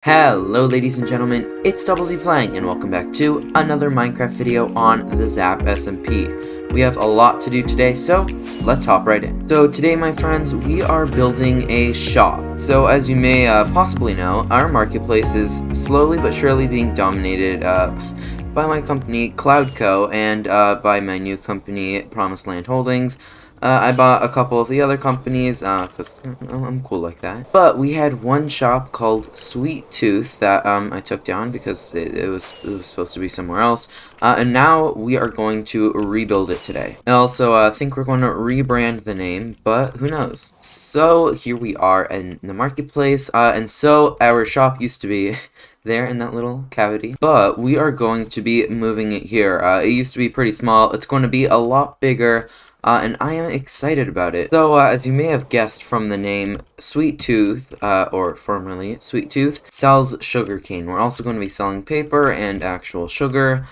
Hello ladies and gentlemen, it's Double Z playing and welcome back to another Minecraft video on the Zap SMP. We have a lot to do today, so let's hop right in. So today my friends, we are building a shop. So as you may possibly know, our marketplace is slowly but surely being dominated by my company Cloudco and by my new company Promised Land Holdings. I bought a couple of the other companies, because I'm cool like that. But we had one shop called Sweet Tooth that I took down because it was supposed to be somewhere else. And now we are going to rebuild it today. I also think we're going to rebrand the name, but who knows. So here we are in the marketplace, and so our shop used to be there in that little cavity, but we are going to be moving it here. It used to be pretty small. It's going to be a lot bigger. And I am excited about it. So, as you may have guessed from the name, Sweet Tooth, or formerly Sweet Tooth, sells sugarcane. We're also going to be selling paper and actual sugar,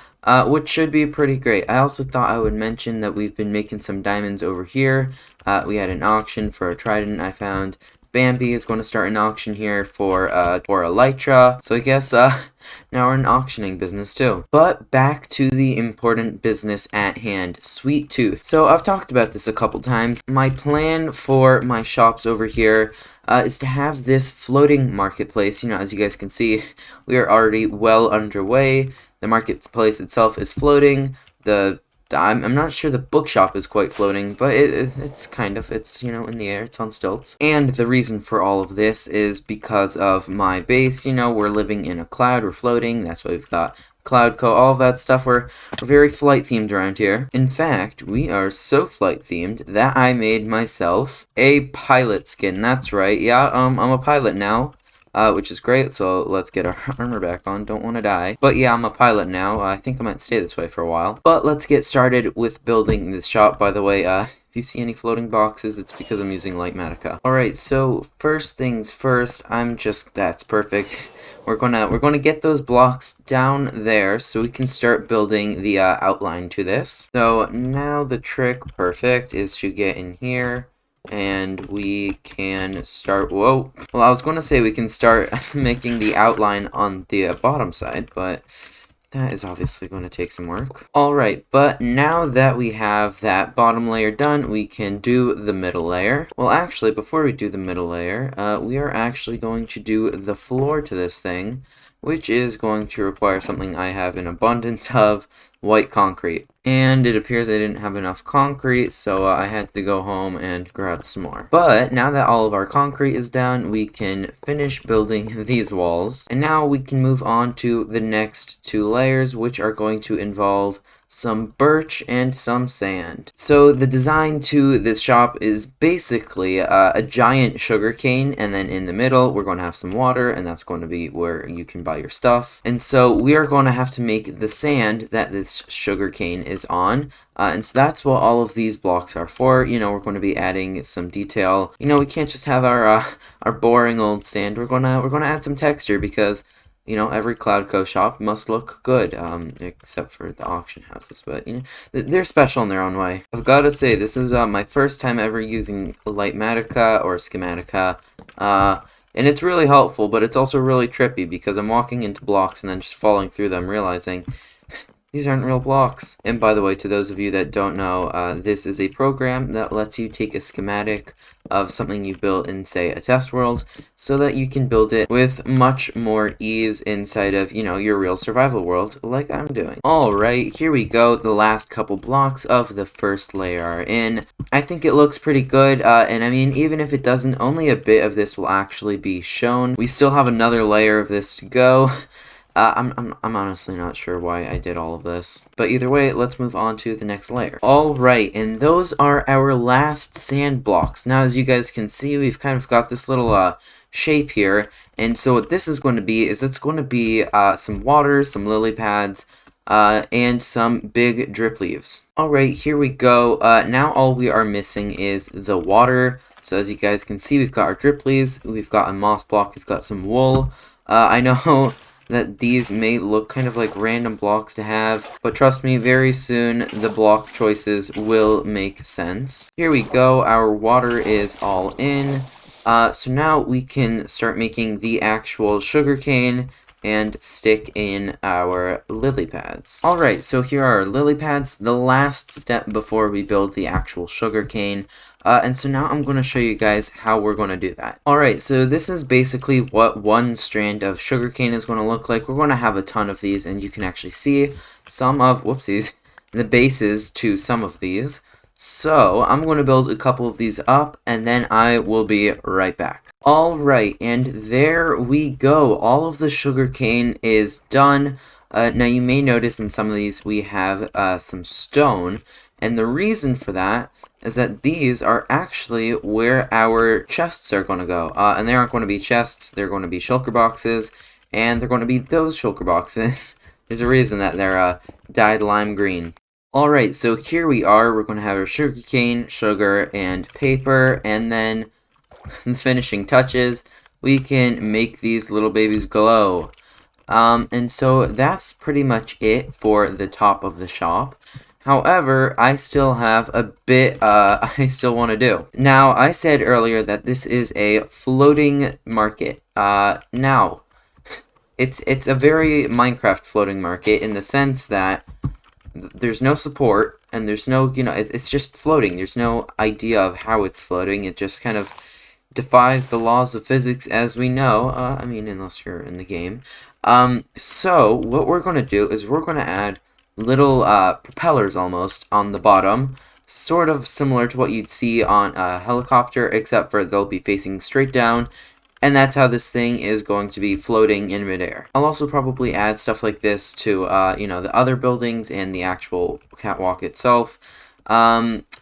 which should be pretty great. I also thought I would mention that we've been making some diamonds over here. We had an auction for a trident I found. Bambi is going to start an auction here for elytra. So I guess now we're in auctioning business too. But back to the important business at hand, Sweet Tooth. So I've talked about this a couple times. My plan for my shops over here is to have this floating marketplace. You know, as you guys can see, we are already well underway. The marketplace itself is floating. I'm not sure the bookshop is quite floating, but it's kind of, it's, you know, in the air, it's on stilts. And the reason for all of this is because of my base. You know, we're living in a cloud, we're floating, that's why we've got Cloudco, all of that stuff. We're very flight themed around here. In fact, we are so flight themed that I made myself a pilot skin. That's right, yeah, I'm a pilot now. Which is great, so let's get our armor back on, don't want to die. But yeah, I'm a pilot now, I think I might stay this way for a while. But let's get started with building this shop. By the way, if you see any floating boxes, it's because I'm using litematica. Alright, so first things first, that's perfect. We're gonna get those blocks down there so we can start building the outline to this. So now the trick, perfect, is to get in here. And we can start, whoa, well, I was going to say we can start making the outline on the bottom side, but that is obviously going to take some work. Alright, but now that we have that bottom layer done, we can do the middle layer. Well, actually, before we do the middle layer, we are actually going to do the floor to this thing, which is going to require something I have in abundance of, white concrete. And it appears I didn't have enough concrete, so I had to go home and grab some more. But now that all of our concrete is down, we can finish building these walls. And now we can move on to the next two layers, which are going to involve some birch and some sand. So the design to this shop is basically a giant sugar cane, and then in the middle we're going to have some water, and that's going to be where you can buy your stuff. And so we are going to have to make the sand that this sugar cane is on. And so that's what all of these blocks are for. You know, we're going to be adding some detail. You know, we can't just have our boring old sand. We're gonna add some texture because, you know, every Cloudco shop must look good, except for the auction houses, but, you know, they're special in their own way. I've got to say, this is my first time ever using litematica or schematica, and it's really helpful, but it's also really trippy because I'm walking into blocks and then just falling through them, realizing these aren't real blocks. And by the way, to those of you that don't know, this is a program that lets you take a schematic of something you built in, say, a test world, so that you can build it with much more ease inside of, you know, your real survival world, like I'm doing. Alright, here we go. The last couple blocks of the first layer are in. I think it looks pretty good, and I mean, even if it doesn't, only a bit of this will actually be shown. We still have another layer of this to go. I'm honestly not sure why I did all of this. But either way, let's move on to the next layer. Alright, and those are our last sand blocks. Now, as you guys can see, we've kind of got this little shape here. And so what this is going to be is it's going to be some water, some lily pads, and some big drip leaves. Alright, here we go. Now all we are missing is the water. So as you guys can see, we've got our drip leaves, we've got a moss block, we've got some wool. I know that these may look kind of like random blocks to have, but trust me, very soon the block choices will make sense. Here we go, our water is all in. So now we can start making the actual sugarcane and stick in our lily pads. Alright, so here are our lily pads, the last step before we build the actual sugarcane. And so now I'm going to show you guys how we're going to do that. Alright, so this is basically what one strand of sugarcane is going to look like. We're going to have a ton of these, and you can actually see some of, whoopsies, the bases to some of these. So I'm going to build a couple of these up, and then I will be right back. Alright, and there we go. All of the sugarcane is done. Now you may notice in some of these we have some stone, and the reason for that is that these are actually where our chests are going to go. And they aren't going to be chests, they're going to be shulker boxes, and they're going to be those shulker boxes. There's a reason that they're dyed lime green. Alright, so here we are. We're going to have our sugarcane, sugar, and paper, and then the finishing touches, we can make these little babies glow. And so that's pretty much it for the top of the shop. However, I still have a bit I still want to do. Now, I said earlier that this is a floating market. Now, it's a very Minecraft floating market in the sense that there's no support, and there's no, it's just floating. There's no idea of how it's floating. It just kind of defies the laws of physics as we know. I mean, unless you're in the game. So what we're going to do is we're going to add little propellers almost on the bottom, sort of similar to what you'd see on a helicopter, except for they'll be facing straight down. And that's how this thing is going to be floating in midair. I'll also probably add stuff like this to, the other buildings and the actual catwalk itself. But,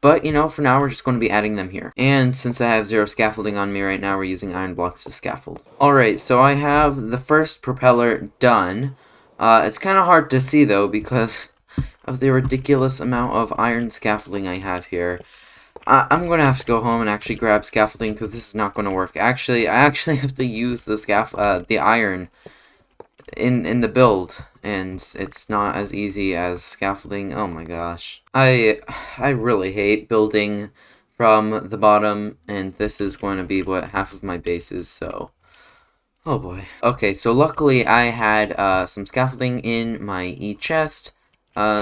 for now, we're just going to be adding them here. And since I have 0 scaffolding on me right now, we're using iron blocks to scaffold. Alright, so I have the first propeller done. It's kind of hard to see, though, because of the ridiculous amount of iron scaffolding I have here. I'm going to have to go home and actually grab scaffolding because this is not going to work. Actually, I actually have to use the iron in the build, and it's not as easy as scaffolding. Oh my gosh. I really hate building from the bottom, and this is going to be what half of my base is, so oh boy. Okay, so luckily I had some scaffolding in my chest.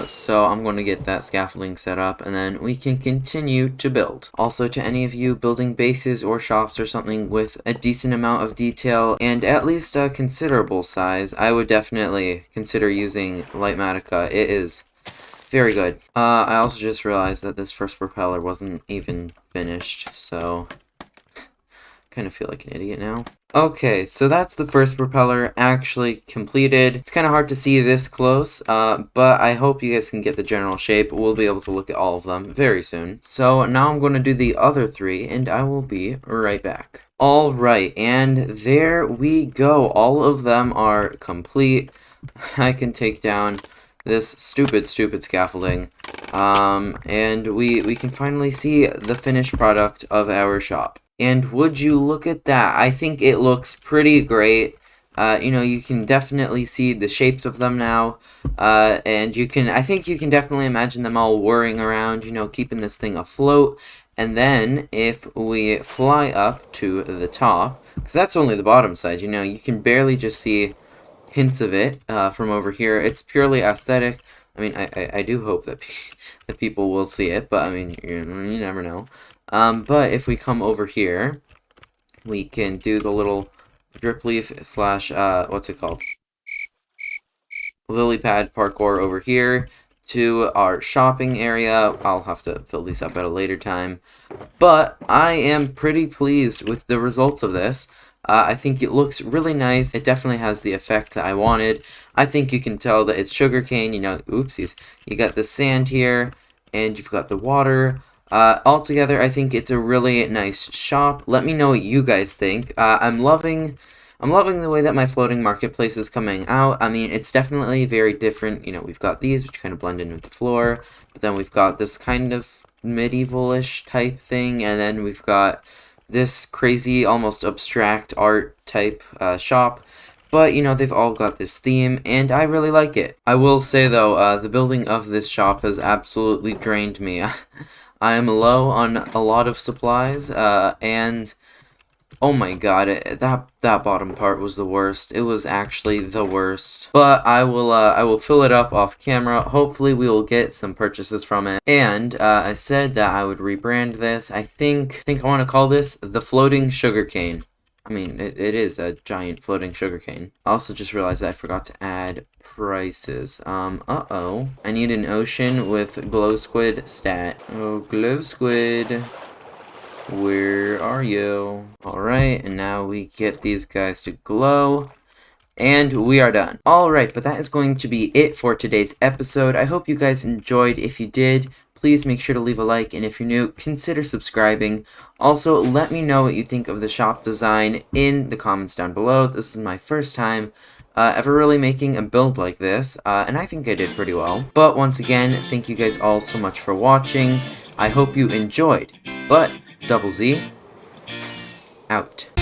So I'm going to get that scaffolding set up, and then we can continue to build. Also, to any of you building bases or shops or something with a decent amount of detail and at least a considerable size, I would definitely consider using litematica. It is very good. I also just realized that this first propeller wasn't even finished, so kind of feel like an idiot now. Okay, so that's the first propeller actually completed. It's kind of hard to see this close, but I hope you guys can get the general shape. We'll be able to look at all of them very soon. So now I'm going to do the other 3, and I will be right back. Alright, and there we go. All of them are complete. I can take down this stupid scaffolding, and we can finally see the finished product of our shop. And would you look at that? I think it looks pretty great. You can definitely see the shapes of them now. And I think you can definitely imagine them all whirring around, keeping this thing afloat. And then if we fly up to the top, because that's only the bottom side, you can barely just see hints of it from over here. It's purely aesthetic. I mean, I do hope that that people will see it, but I mean, you never know. But if we come over here, we can do the little drip leaf slash, what's it called? Lily pad parkour over here to our shopping area. I'll have to fill these up at a later time. But I am pretty pleased with the results of this. I think it looks really nice. It definitely has the effect that I wanted. I think you can tell that it's sugarcane, oopsies. You got the sand here, and you've got the water. Altogether, I think it's a really nice shop. Let me know what you guys think. I'm loving the way that my floating marketplace is coming out. I mean, it's definitely very different. We've got these, which kind of blend in with the floor, but then we've got this kind of medieval-ish type thing, and then we've got this crazy, almost abstract art type shop. But, they've all got this theme, and I really like it. I will say, though, the building of this shop has absolutely drained me. I am low on a lot of supplies, and Oh my god, that bottom part was the worst. It was actually the worst. But I will fill it up off camera. Hopefully we will get some purchases from it. And I said that I would rebrand this. I think I want to call this the Floating Sugarcane. I mean, it is a giant floating sugarcane. I also just realized that I forgot to add prices. Uh-oh. I need an ocean with glow squid stat. Oh, glow squid. Where are you? Alright, and now we get these guys to glow. And we are done. Alright, but that is going to be it for today's episode. I hope you guys enjoyed. If you did, please make sure to leave a like. And if you're new, consider subscribing. Also, let me know what you think of the shop design in the comments down below. This is my first time ever really making a build like this. And I think I did pretty well. But once again, thank you guys all so much for watching. I hope you enjoyed. But Double Z, out.